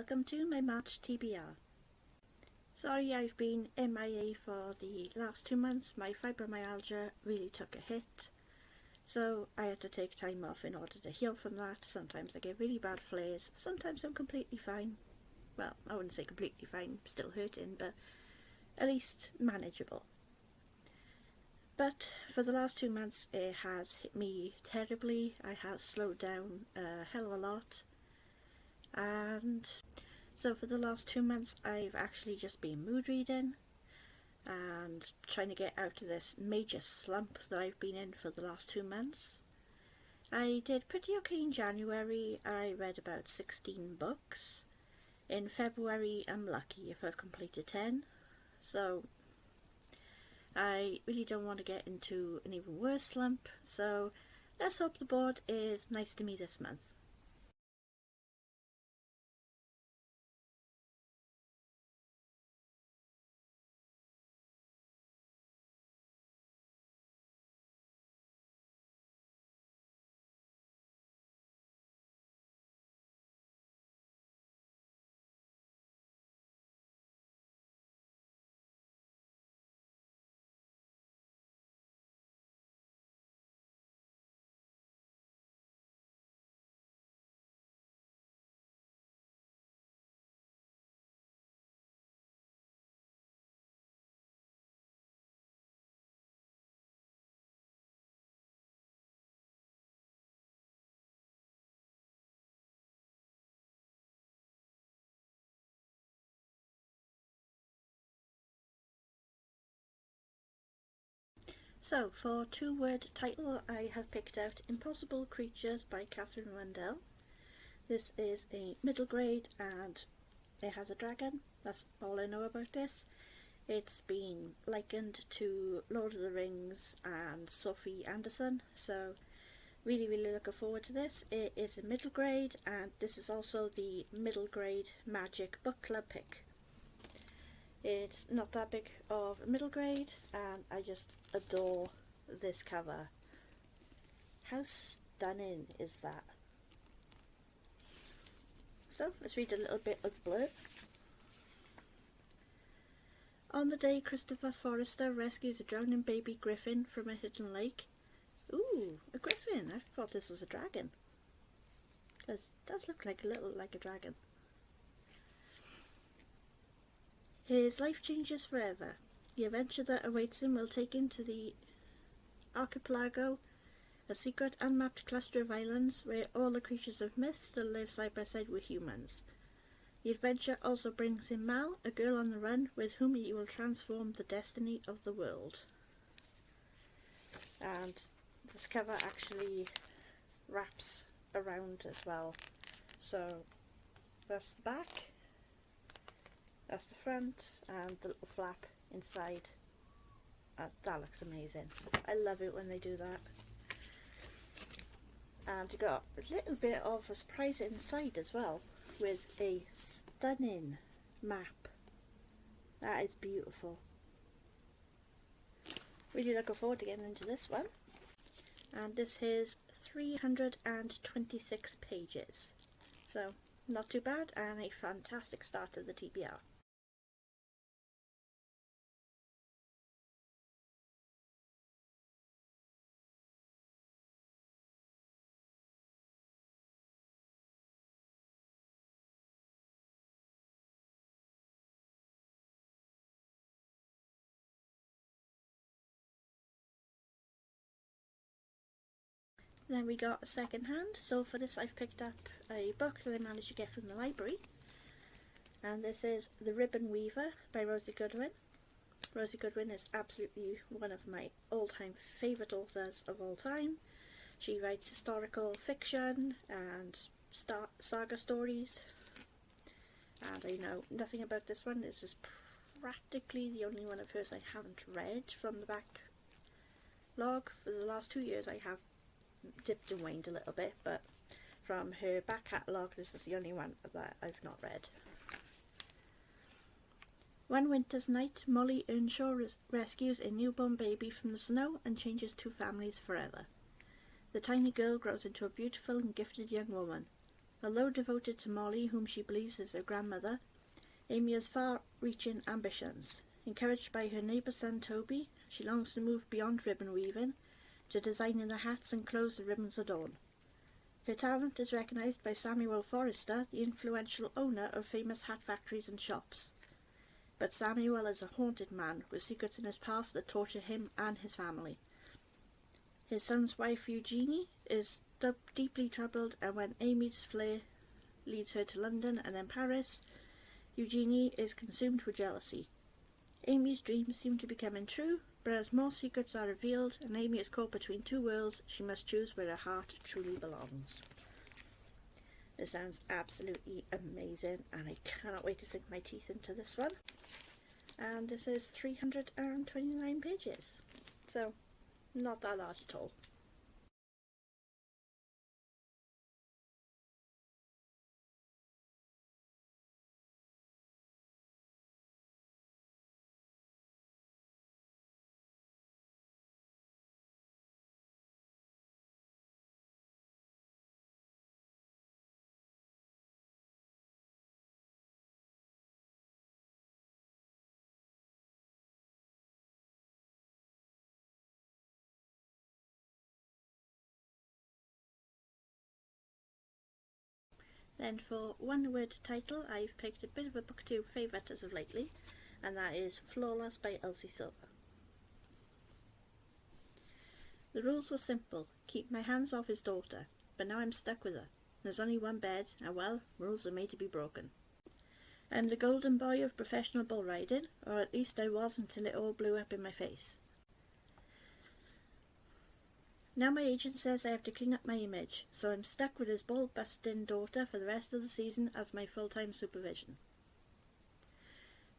welcome to my March TBR. Sorry I've been MIA for the last 2 months. My fibromyalgia really took a hit, so I had to take time off in order to heal from that. Sometimes I get really bad flares, sometimes I'm completely fine. Well, I wouldn't say completely fine, still hurting, but at least manageable. But for the last 2 months it has hit me terribly. I have slowed down a hell of a lot, and so for the last 2 months I've actually just been mood reading and trying to get out of this major slump that I've been in for the last 2 months. I did pretty okay in January. I read about 16 books. In February I'm lucky if I've completed 10, so I really don't want to get into an even worse slump, so let's hope the board is nice to me this month. So, for 2-word title, I have picked out Impossible Creatures by Catherine Rundell. This is a middle grade and it has a dragon. That's all I know about this. It's been likened to Lord of the Rings and Sophie Anderson, so really looking forward to this. It is a middle grade, and this is also the middle grade Magic Book Club pick. It's not that big of a middle grade, and I just adore this cover. How stunning is that? So let's read a little bit of the blurb. On the day Christopher Forrester rescues a drowning baby griffin from a hidden lake. Ooh, a griffin! I thought this was a dragon. Because it does look like a dragon. His life changes forever. The adventure that awaits him will take him to the archipelago, a secret unmapped cluster of islands where all the creatures of myth still live side by side with humans. The adventure also brings him Mal, a girl on the run, with whom he will transform the destiny of the world. And this cover actually wraps around as well. So that's the back. That's the front, and the little flap inside. That looks amazing. I love it when they do that. And you got a little bit of a surprise inside as well, with a stunning map. That is beautiful. Really looking forward to getting into this one. And this is 326 pages. So, not too bad, and a fantastic start of the TBR. Then we got a second hand, so for this I've picked up a book that I managed to get from the library, and this is The Ribbon Weaver by Rosie Goodwin. Rosie Goodwin is absolutely one of my all-time favourite authors of all time. She writes historical fiction and saga stories, and I know nothing about this one. This is practically the only one of hers I haven't read from the backlog. For the last 2 years I have dipped and waned a little bit, but from her back catalogue this is the only one that I've not read. One winter's night, Molly Earnshaw rescues a newborn baby from the snow and changes 2 families forever. The tiny girl grows into a beautiful and gifted young woman. Although devoted to Molly, whom she believes is her grandmother, Amy has far-reaching ambitions. Encouraged by her neighbour son Toby, she longs to move beyond ribbon weaving to designing the hats and clothes the ribbons adorn. Her talent is recognised by Samuel Forrester, the influential owner of famous hat factories and shops. But Samuel is a haunted man with secrets in his past that torture him and his family. His son's wife Eugenie is deeply troubled, and when Amy's flair leads her to London and then Paris, Eugenie is consumed with jealousy. Amy's dreams seem to be coming true, but as more secrets are revealed and Amy is caught between two worlds, she must choose where her heart truly belongs. This sounds absolutely amazing, and I cannot wait to sink my teeth into this one. And this is 329 pages, so not that large at all. Then for one word title, I've picked a bit of a booktube favourite as of lately, and that is Flawless by Elsie Silver. The rules were simple: keep my hands off his daughter, but now I'm stuck with her. There's only one bed, and well, rules are made to be broken. I'm the golden boy of professional bull riding, or at least I was until it all blew up in my face. Now my agent says I have to clean up my image, so I'm stuck with his ball-busting daughter for the rest of the season as my full-time supervision.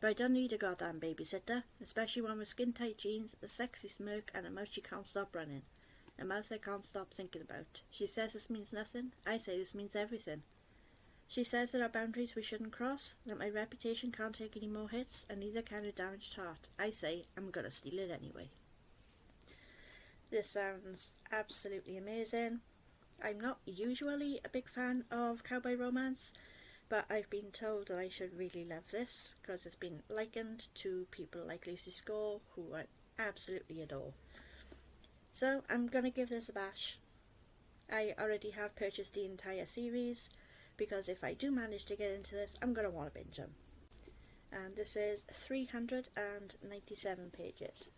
But I don't need a goddamn babysitter, especially one with skin-tight jeans, a sexy smirk, and a mouth she can't stop running. A mouth I can't stop thinking about. She says this means nothing. I say this means everything. She says there are boundaries we shouldn't cross, that my reputation can't take any more hits, and neither can her damaged heart. I say I'm gonna steal it anyway. This sounds absolutely amazing. I'm not usually a big fan of cowboy romance, but I've been told that I should really love this because it's been likened to people like Lucy Score, who I absolutely adore. So I'm going to give this a bash. I already have purchased the entire series because if I do manage to get into this, I'm going to want to binge them. And this is 397 pages.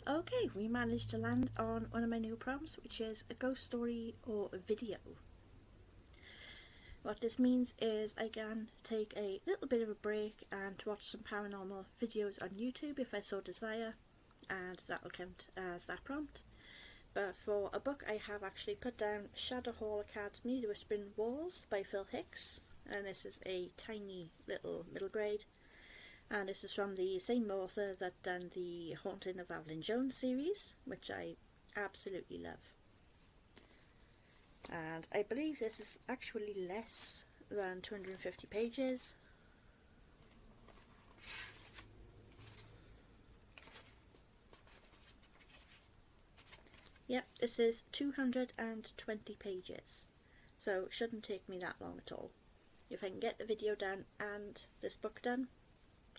Okay, we managed to land on one of my new prompts, which is a ghost story or a video. What this means is I can take a little bit of a break and watch some paranormal videos on YouTube if I so desire, and that will count as that prompt. But for a book, I have actually put down Shadow Hall Academy, The Whispering Walls by Phil Hicks, and this is a tiny little middle grade. And this is from the same author that done the Haunting of Evelyn Jones series, which I absolutely love. And I believe this is actually less than 250 pages. Yep, this is 220 pages, so it shouldn't take me that long at all. If I can get the video done and this book done,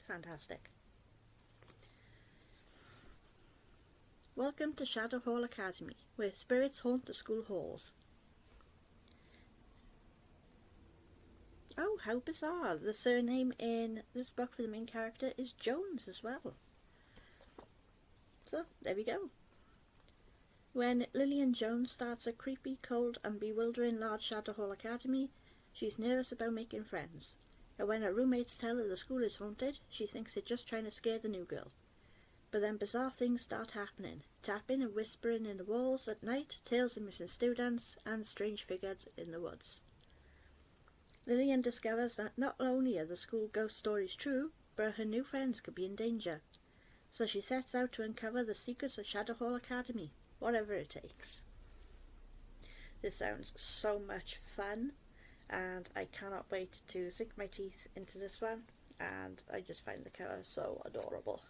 fantastic. Welcome to Shadow Hall Academy, where spirits haunt the school halls. Oh, how bizarre. The surname in this book for the main character is Jones as well. So, there we go. When Lillian Jones starts a creepy, cold and bewildering large Shadow Hall Academy, she's nervous about making friends. And when her roommates tell her the school is haunted, she thinks they're just trying to scare the new girl. But then bizarre things start happening. Tapping and whispering in the walls at night, tales of missing students, and strange figures in the woods. Lillian discovers that not only are the school ghost stories true, but her new friends could be in danger. So she sets out to uncover the secrets of Shadow Hall Academy, whatever it takes. This sounds so much fun, and I cannot wait to sink my teeth into this one, and I just find the cover so adorable.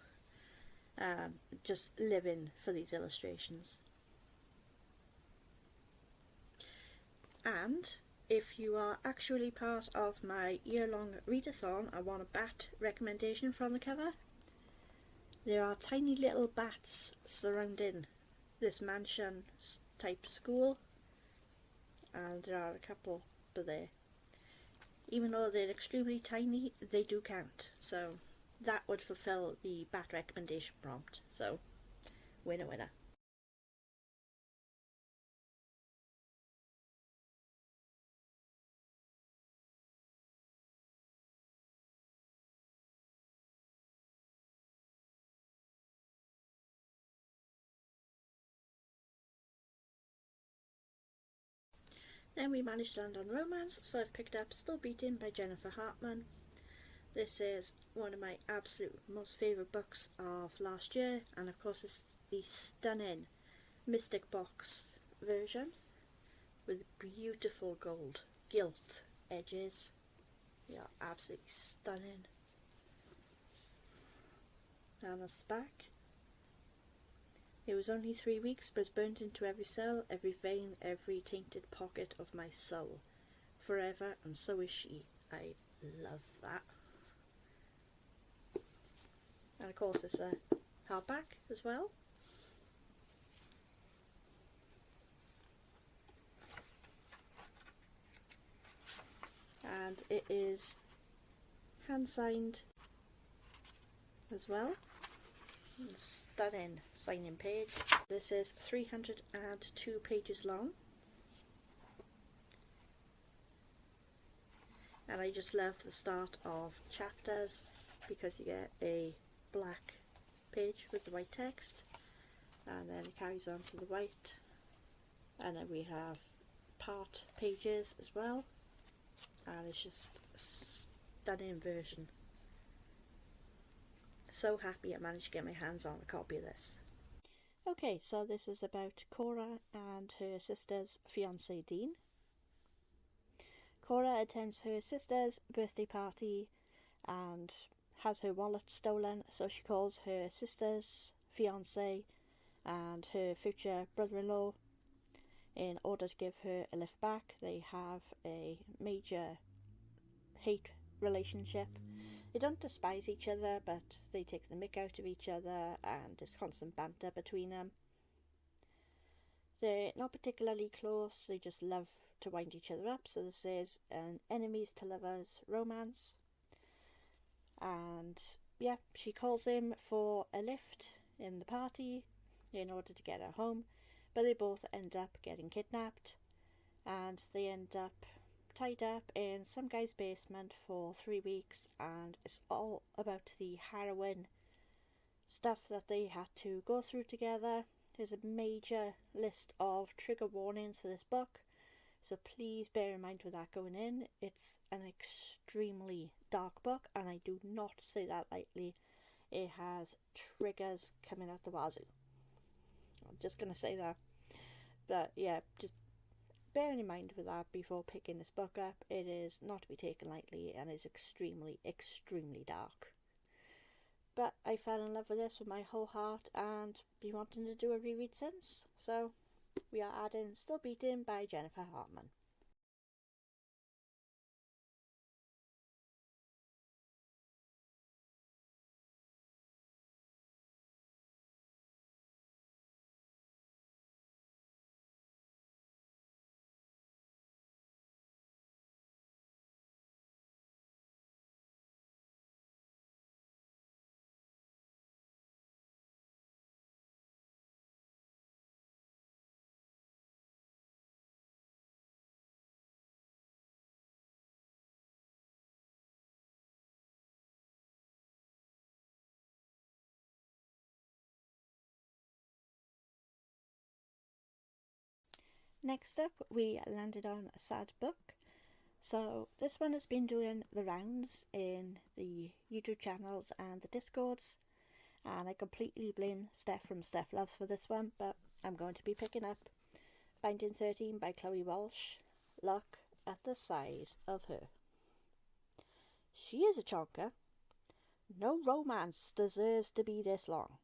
Just living for these illustrations. And if you are actually part of my year-long readathon and want a bat recommendation from the cover, there are tiny little bats surrounding this mansion type school, and there are a couple there. Even though they're extremely tiny, they do count, so that would fulfill the bat recommendation prompt. So, winner winner. Then we managed to land on romance, so I've picked up Still Beating by Jennifer Hartman. This is one of my absolute most favourite books of last year, and of course it's the stunning Mystic Box version with beautiful gold gilt edges. They are absolutely stunning. And that's the back. It was only 3 weeks, but it's burnt into every cell, every vein, every tainted pocket of my soul. Forever, and so is she. I love that. And of course it's a hardback as well. And it is hand signed as well. Stunning signing page. This is 302 pages long, and I just love the start of chapters because you get a black page with the white text, and then it carries on to the white, and then we have part pages as well, and it's just a stunning version. So happy I managed to get my hands on a copy of this. Okay, so this is about Cora and her sister's fiance Dean. Cora attends her sister's birthday party and has her wallet stolen, so she calls her sister's fiance and her future brother-in-law in order to give her a lift back. They have a major hate relationship. They don't despise each other, but they take the mick out of each other, and there's constant banter between them. They're not particularly close, they just love to wind each other up, so this is an enemies to lovers romance. And yeah, she calls him for a lift in the party in order to get her home, but they both end up getting kidnapped, and they end up tied up in some guy's basement for 3 weeks, and it's all about the harrowing stuff that they had to go through together. There's a major list of trigger warnings for this book, so please bear in mind with that going in. It's an extremely dark book, and I do not say that lightly. It has triggers coming out the wazoo. I'm just going to say that. But yeah, just bearing in mind with that before picking this book up, it is not to be taken lightly and is extremely, extremely dark. But I fell in love with this with my whole heart and been wanting to do a reread since. So we are adding Still Beating by Jennifer Hartman. Next up, we landed on a sad book. So this one has been doing the rounds in the YouTube channels and the Discords, and I completely blame Steph from Steph Loves for this one, but I'm going to be picking up Binding 13 by Chloe Walsh. Look at the size of her. She is a chonker. No romance deserves to be this long.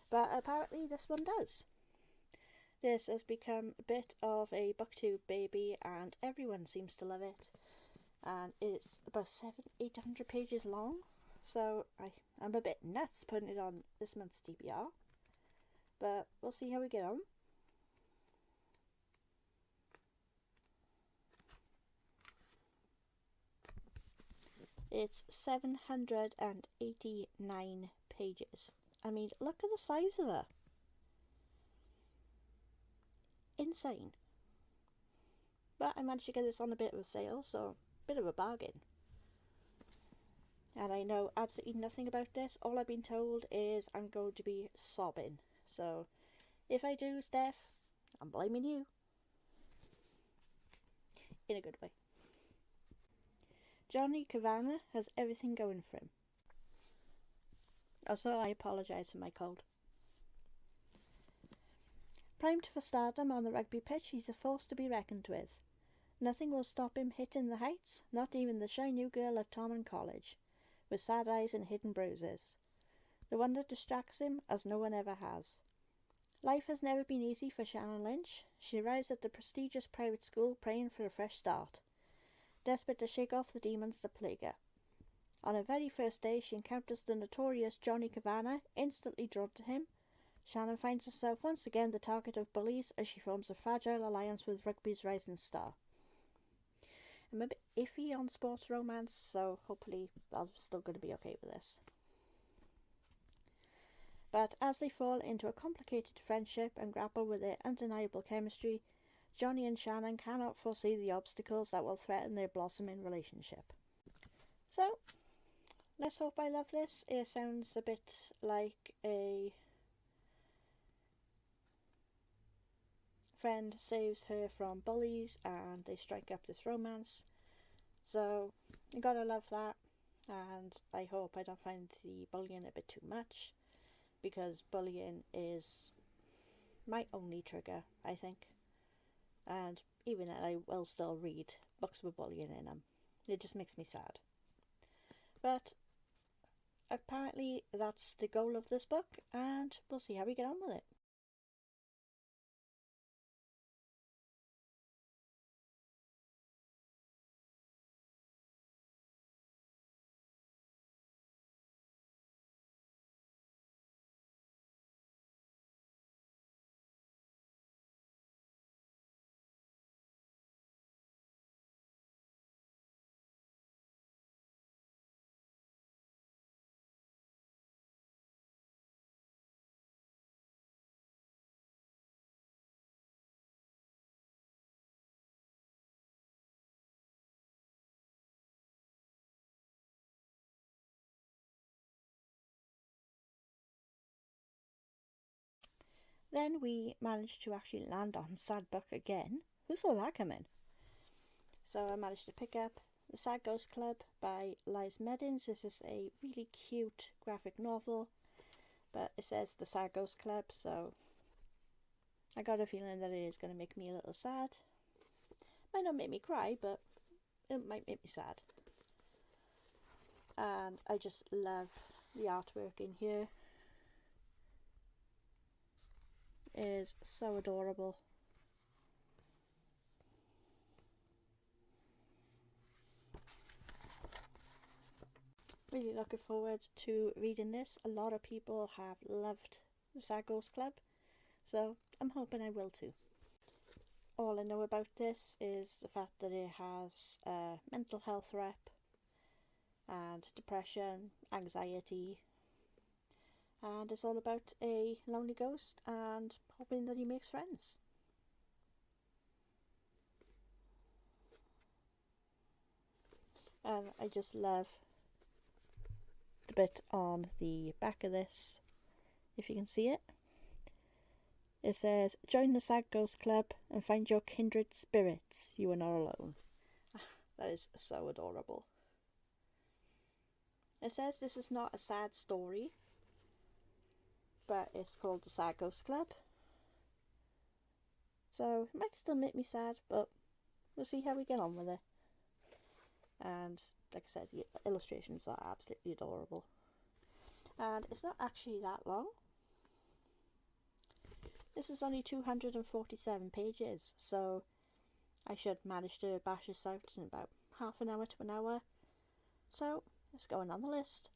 But apparently this one does. This has become a bit of a booktube baby and everyone seems to love it. And it's about 700-800 pages long. So I'm a bit nuts putting it on this month's TBR. But we'll see how we get on. It's 789 pages. I mean, look at the size of her. Insane. But I managed to get this on a bit of a sale, so a bit of a bargain. And I know absolutely nothing about this. All I've been told is I'm going to be sobbing. So if I do, Steph, I'm blaming you. In a good way. Johnny Cavanagh has everything going for him. Also, I apologise for my cold. Primed for stardom on the rugby pitch, he's a force to be reckoned with. Nothing will stop him hitting the heights, not even the shy new girl at Thomond College, with sad eyes and hidden bruises. The one that distracts him as no one ever has. Life has never been easy for Shannon Lynch. She arrives at the prestigious private school praying for a fresh start, desperate to shake off the demons that plague her. On her very first day, she encounters the notorious Johnny Cavanagh, instantly drawn to him. Shannon finds herself once again the target of bullies as she forms a fragile alliance with rugby's rising star. I'm a bit iffy on sports romance, so hopefully I'm still going to be okay with this. But as they fall into a complicated friendship and grapple with their undeniable chemistry, Johnny and Shannon cannot foresee the obstacles that will threaten their blossoming relationship. So, let's hope I love this. It sounds a bit like a friend saves her from bullies and they strike up this romance. So, you gotta love that. And I hope I don't find the bullying a bit too much, because bullying is my only trigger, I think. And even then, I will still read books with bullying in them. It just makes me sad. But apparently that's the goal of this book, and we'll see how we get on with it. Then we managed to actually land on Sad Book again. Who saw that coming? So I managed to pick up The Sad Ghost Club by Liz Meddins. This is a really cute graphic novel, but it says The Sad Ghost Club, so I got a feeling that it is going to make me a little sad. Might not make me cry, but it might make me sad. And I just love the artwork in here. It is so adorable. Really looking forward to reading this. A lot of people have loved the Sad Ghost Club, so I'm hoping I will too. All I know about this is the fact that it has a mental health rep and depression, anxiety, and it's all about a lonely ghost and hoping that he makes friends. And I just love the bit on the back of this, if you can see it. It says, join the Sad Ghost Club and find your kindred spirits. You are not alone. That is so adorable. It says this is not a sad story, but it's called the Sad Ghost Club. So it might still make me sad, but we'll see how we get on with it. And like I said, the illustrations are absolutely adorable. And it's not actually that long. This is only 247 pages, so I should manage to bash this out in about half an hour to an hour. So it's going on the list.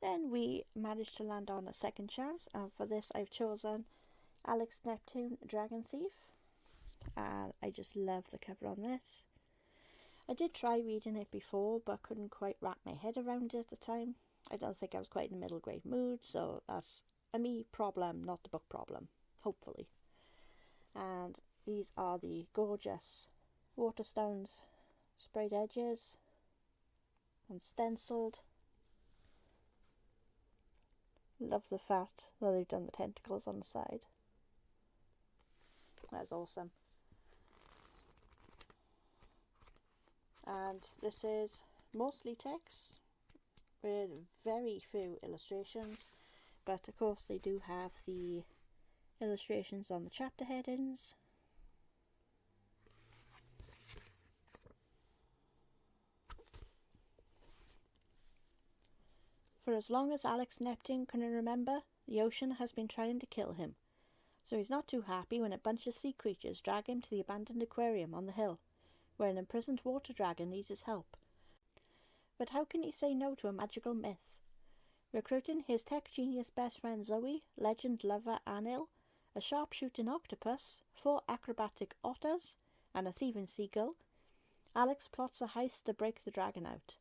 Then we managed to land on a second chance, and for this I've chosen Alex Neptune, Dragon Thief, and I just love the cover on this. I did try reading it before, but couldn't quite wrap my head around it at the time. I don't think I was quite in the middle grade mood, so that's a me problem, not the book problem, hopefully. And these are the gorgeous Waterstones sprayed edges and stenciled. Love the fact that they've done the tentacles on the side. That's awesome. And this is mostly text with very few illustrations, but of course they do have the illustrations on the chapter headings. For as long as Alex Neptune can remember, the ocean has been trying to kill him, so he's not too happy when a bunch of sea creatures drag him to the abandoned aquarium on the hill, where an imprisoned water dragon needs his help. But how can he say no to a magical myth? Recruiting his tech genius best friend Zoe, legend lover Anil, a sharpshooting octopus, 4 acrobatic otters, and a thieving seagull, Alex plots a heist to break the dragon out,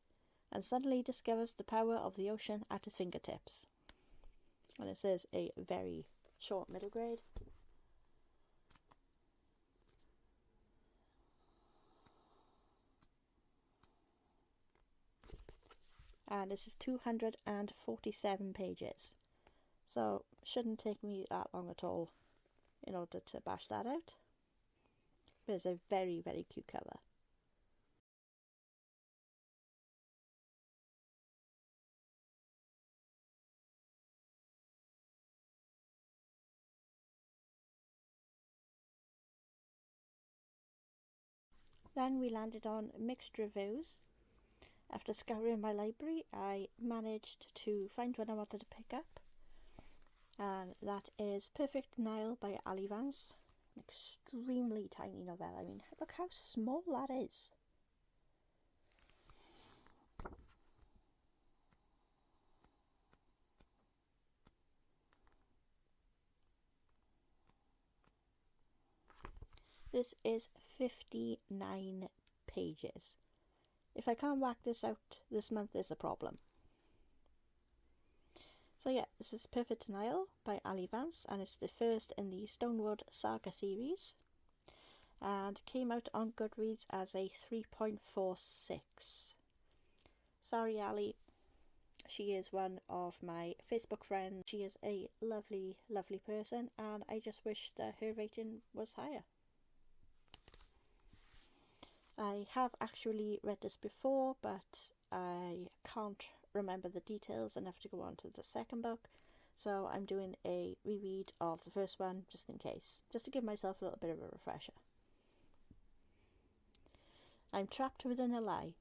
and suddenly discovers the power of the ocean at his fingertips. And it says a very short middle grade. And this is 247 pages, so shouldn't take me that long at all in order to bash that out. But it's a very, very cute cover. Then we landed on mixed reviews. After scouring my library, I managed to find one I wanted to pick up, and that is Perfect Denial by Ali Vance. An extremely tiny novella. I mean, look how small that is. This is 59 pages. If I can't whack this out this month, there's a problem. So yeah, this is Perfect Denial by Ali Vance, and it's the first in the Stonewood Saga series, and came out on Goodreads as a 3.46. Sorry Ali, she is one of my Facebook friends. She is a lovely, lovely person, and I just wish that her rating was higher. I have actually read this before, but I can't remember the details enough to go on to the second book, so I'm doing a reread of the first one just in case, just to give myself a little bit of a refresher. I'm trapped within a lie.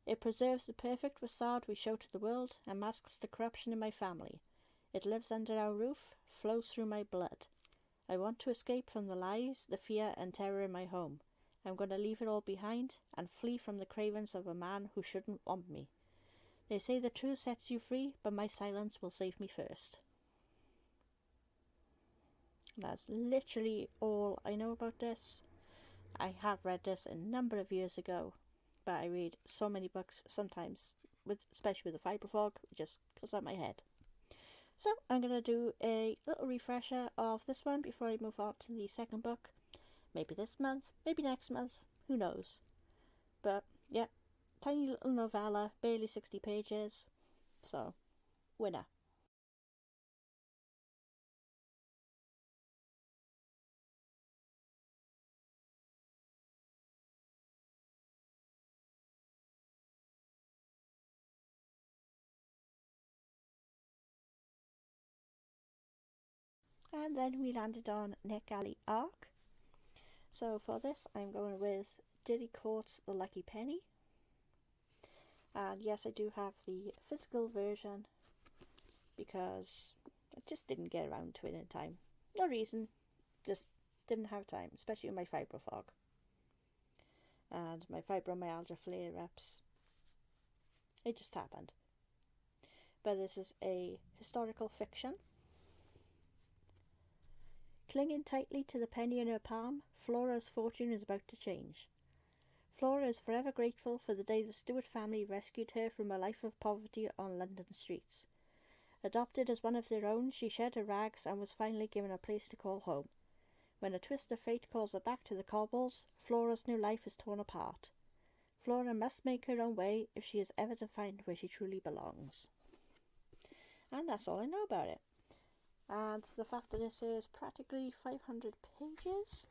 It preserves the perfect facade we show to the world and masks the corruption in my family. It lives under our roof, flows through my blood. I want to escape from the lies, the fear and terror in my home. I'm going to leave it all behind and flee from the cravings of a man who shouldn't want me. They say the truth sets you free, but my silence will save me first. That's literally all I know about this. I have read this a number of years ago, but I read so many books sometimes, especially with the fibre fog, it just goes out my head. So I'm going to do a little refresher of this one before I move on to the second book. Maybe this month, maybe next month, who knows. But yeah, tiny little novella, barely 60 pages, so winner. And then we landed on Neck Alley Arc. So for this I'm going with Dilly Court's The Lucky Penny. And yes, I do have the physical version because I just didn't get around to it in time. No reason, just didn't have time, especially with my fibro fog and my fibromyalgia flare-ups. It just happened. But this is a historical fiction. Clinging tightly to the penny in her palm, Flora's fortune is about to change. Flora is forever grateful for the day the Stewart family rescued her from a life of poverty on London streets. Adopted as one of their own, she shed her rags and was finally given a place to call home. When a twist of fate calls her back to the cobbles, Flora's new life is torn apart. Flora must make her own way if she is ever to find where she truly belongs. And that's all I know about it. And the fact that this is practically 500 pages.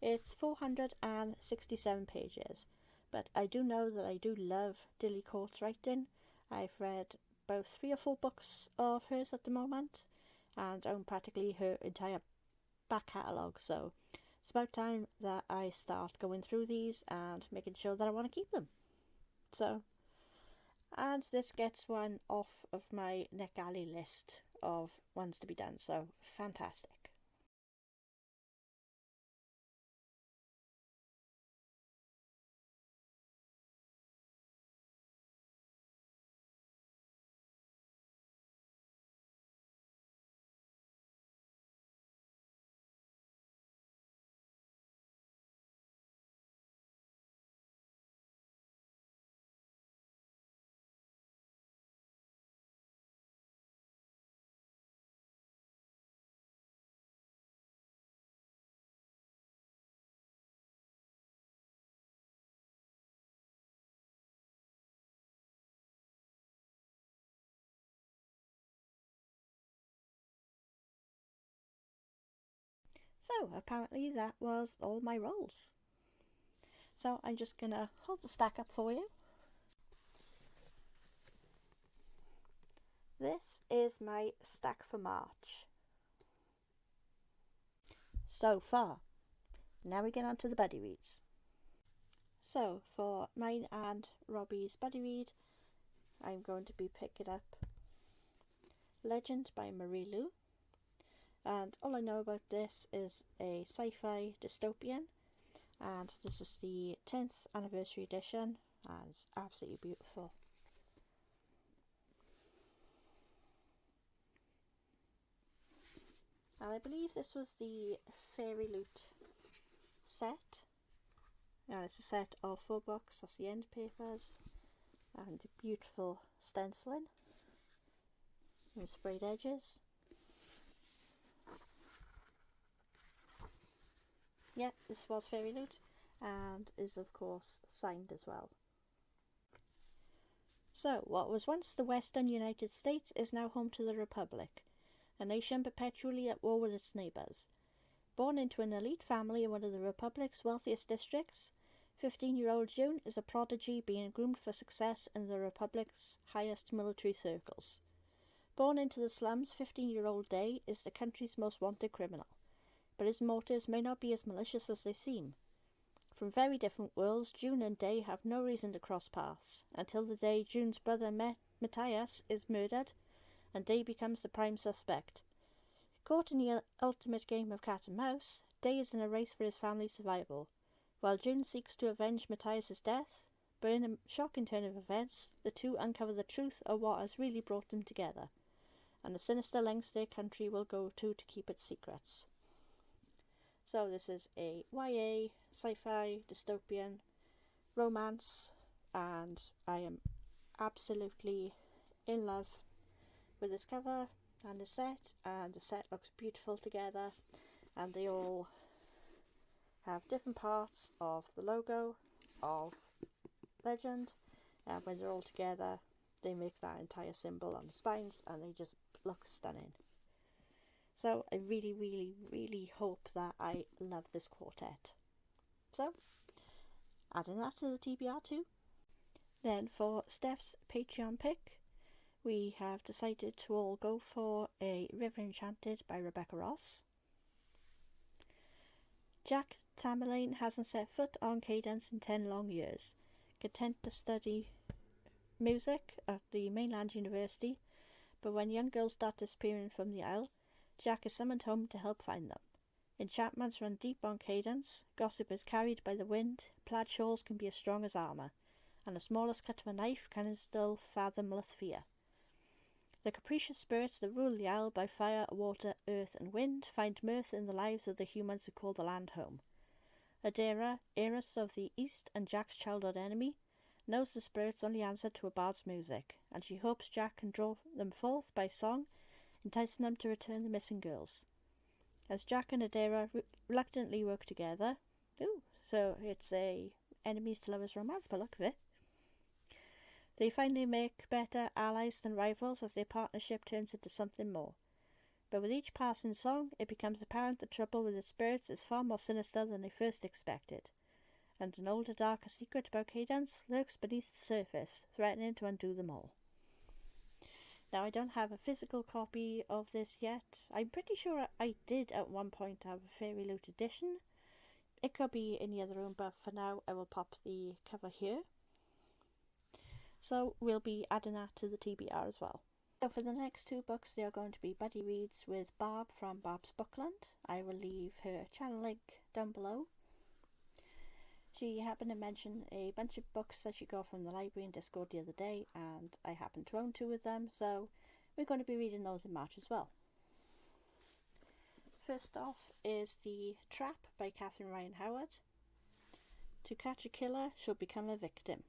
It's 467 pages, but I do know that I do love Dilly Court's writing. I've read about 3 or 4 books of hers at the moment, and own practically her entire back catalogue, so it's about time that I start going through these and making sure that I want to keep them. So, and this gets one off of my Neck Alley list of ones to be done, so fantastic. So apparently that was all my rolls. So I'm just going to hold the stack up for you. This is my stack for March. So far. Now we get on to the buddy reads. So for mine and Robbie's buddy read, I'm going to be picking up Legend by Marie Lu. And all I know about this is a sci-fi dystopian, and this is the 10th anniversary edition, and it's absolutely beautiful. And I believe this was the Fairy Loot set. And it's a set of 4 books, that's the end papers, and the beautiful stenciling and sprayed edges. Yeah, this was Fairy Loot, and is of course signed as well. So, what was once the Western United States is now home to the Republic, a nation perpetually at war with its neighbours. Born into an elite family in one of the Republic's wealthiest districts, 15-year-old June is a prodigy being groomed for success in the Republic's highest military circles. Born into the slums, 15-year-old Day is the country's most wanted criminal, but his motives may not be as malicious as they seem. From very different worlds, June and Day have no reason to cross paths, until the day June's brother Matthias is murdered, and Day becomes the prime suspect. Caught in the ultimate game of cat and mouse, Day is in a race for his family's survival. While June seeks to avenge Matthias's death, but in a shocking turn of events, the two uncover the truth of what has really brought them together, and the sinister lengths their country will go to keep its secrets. So this is a YA, sci-fi, dystopian, romance, and I am absolutely in love with this cover and the set looks beautiful together, and they all have different parts of the logo of Legend, and when they're all together they make that entire symbol on the spines and they just look stunning. So I really, really, really hope that I love this quartet. So, adding that to the TBR too. Then for Steph's Patreon pick, we have decided to all go for A River Enchanted by Rebecca Ross. Jack Tamerlane hasn't set foot on Cadence in 10 long years. Content to study music at the mainland university, but when young girls start disappearing from the Isle, Jack is summoned home to help find them. Enchantments run deep on Cadence, gossip is carried by the wind, plaid shawls can be as strong as armour, and the smallest cut of a knife can instill fathomless fear. The capricious spirits that rule the Isle by fire, water, earth and wind find mirth in the lives of the humans who call the land home. Adira, heiress of the East and Jack's childhood enemy, knows the spirits only answer to a bard's music, and she hopes Jack can draw them forth by song, enticing them to return the missing girls. As Jack and Adira reluctantly work together, so it's a enemies to lovers romance by the look of it, they finally make better allies than rivals as their partnership turns into something more. But with each passing song, it becomes apparent the trouble with the spirits is far more sinister than they first expected, and an older, darker secret about Cadence lurks beneath the surface, threatening to undo them all. Now, I don't have a physical copy of this yet. I'm pretty sure I did at one point have a Fairy Loot edition. It could be in the other room, but for now I will pop the cover here. So we'll be adding that to the TBR as well. So for the next two books, they are going to be buddy reads with Barb from Barb's Bookland. I will leave her channel link down below. She happened to mention a bunch of books that she got from the library in Discord the other day, and I happen to own two of them, so we're going to be reading those in March as well. First off is The Trap by Catherine Ryan Howard. To catch a killer should become a victim.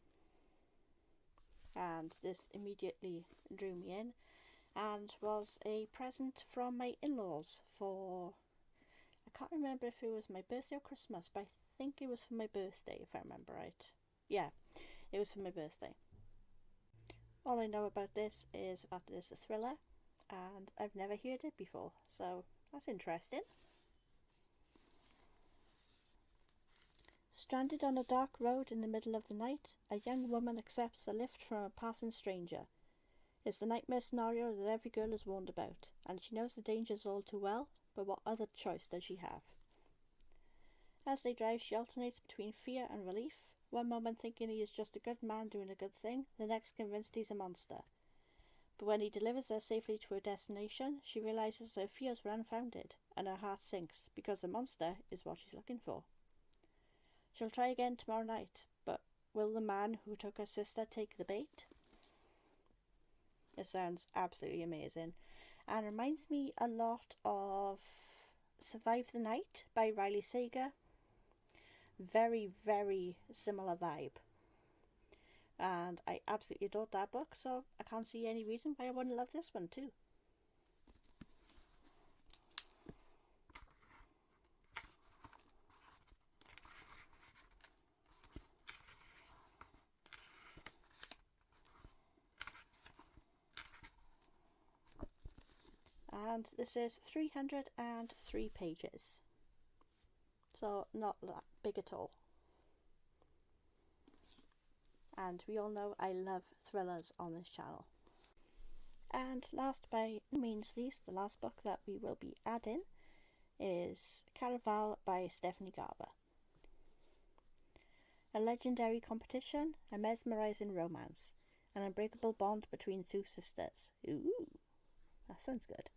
And this immediately drew me in and was a present from my in-laws for, I can't remember if it was my birthday or Christmas, but I think it was for my birthday if I remember right. Yeah, it was for my birthday. All I know about this is that it is a thriller and I've never heard it before, so that's interesting. Stranded on a dark road in the middle of the night, a young woman accepts a lift from a passing stranger. It's the nightmare scenario that every girl is warned about, and she knows the dangers all too well, but what other choice does she have? As they drive, she alternates between fear and relief, one moment thinking he is just a good man doing a good thing, the next convinced he's a monster. But when he delivers her safely to her destination, she realises her fears were unfounded, and her heart sinks, because the monster is what she's looking for. She'll try again tomorrow night, but will the man who took her sister take the bait? It sounds absolutely amazing and reminds me a lot of Survive the Night by Riley Sager. Very, very similar vibe. And I absolutely adored that book, so I can't see any reason why I wouldn't love this one too. And this is 303 pages, so not that big at all. And we all know I love thrillers on this channel. And last by no means least, the last book that we will be adding is Caraval by Stephanie Garber. A legendary competition, a mesmerising romance, an unbreakable bond between two sisters. Ooh, that sounds good.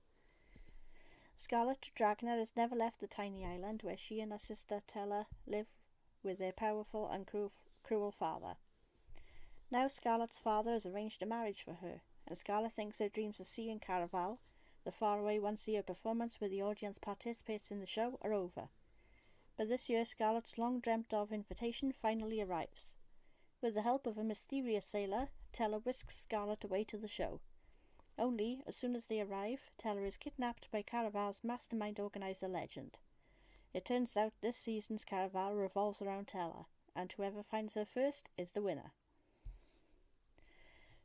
Scarlet Dragner has never left the tiny island where she and her sister Tella live with their powerful and cruel father. Now Scarlet's father has arranged a marriage for her, and Scarlet thinks her dreams of seeing Caraval, the faraway once-a-year performance where the audience participates in the show, are over. But this year Scarlet's long-dreamt-of invitation finally arrives. With the help of a mysterious sailor, Teller whisks Scarlet away to the show. Only, as soon as they arrive, Teller is kidnapped by Caraval's mastermind organizer Legend. It turns out this season's Caraval revolves around Teller, and whoever finds her first is the winner.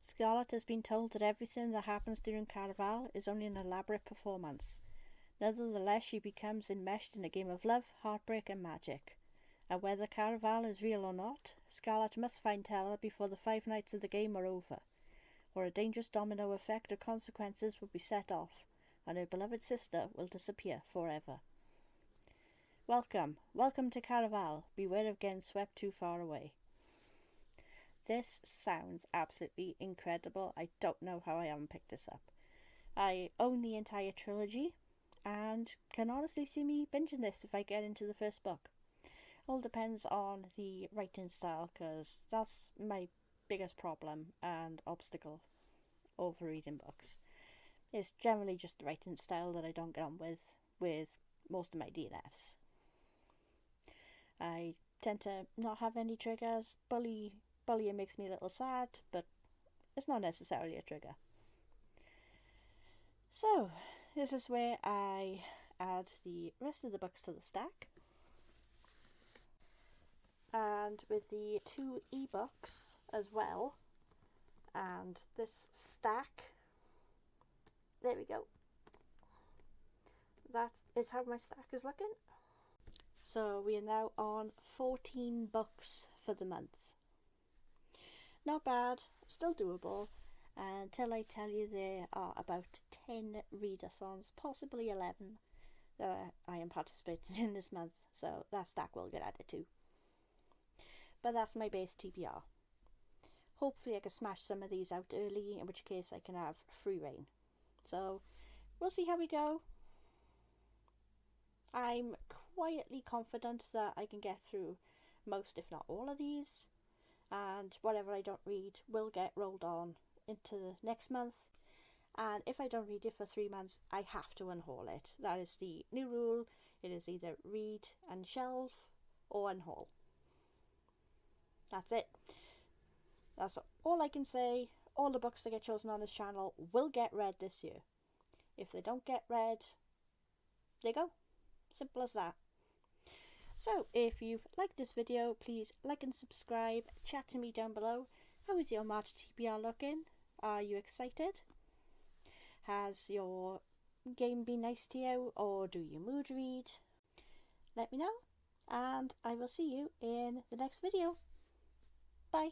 Scarlet has been told that everything that happens during Caraval is only an elaborate performance. Nevertheless, she becomes enmeshed in a game of love, heartbreak and magic. And whether Caraval is real or not, Scarlet must find Teller before the 5 nights of the game are over, or a dangerous domino effect of consequences will be set off, and her beloved sister will disappear forever. Welcome to Caraval. Beware of getting swept too far away. This sounds absolutely incredible. I don't know how I haven't picked this up. I own the entire trilogy, and can honestly see me binging this if I get into the first book. All depends on the writing style, because that's my biggest problem and obstacle over reading books. It's generally just the writing style that I don't get on with most of my DNFs. I tend to not have any triggers. Bullying makes me a little sad, but it's not necessarily a trigger. So, this is where I add the rest of the books to the stack. And with the 2 ebooks as well, and this stack, there we go. That is how my stack is looking. So we are now on 14 books for the month. Not bad, still doable, until I tell you there are about 10 readathons, possibly 11, that I am participating in this month, so that stack will get added too. But that's my base TBR. Hopefully I can smash some of these out early, in which case I can have free reign. So we'll see how we go. I'm quietly confident that I can get through most, if not all of these, and whatever I don't read will get rolled on into the next month. And if I don't read it for 3 months, I have to unhaul it. That is the new rule. It is either read and shelve or unhaul. That's it. That's all I can say. All the books that get chosen on this channel will get read this year. If they don't get read, there you go. Simple as that. So, if you've liked this video, please like and subscribe. Chat to me down below. How is your March TBR looking? Are you excited? Has your game been nice to you, or do you mood read? Let me know, and I will see you in the next video. Bye.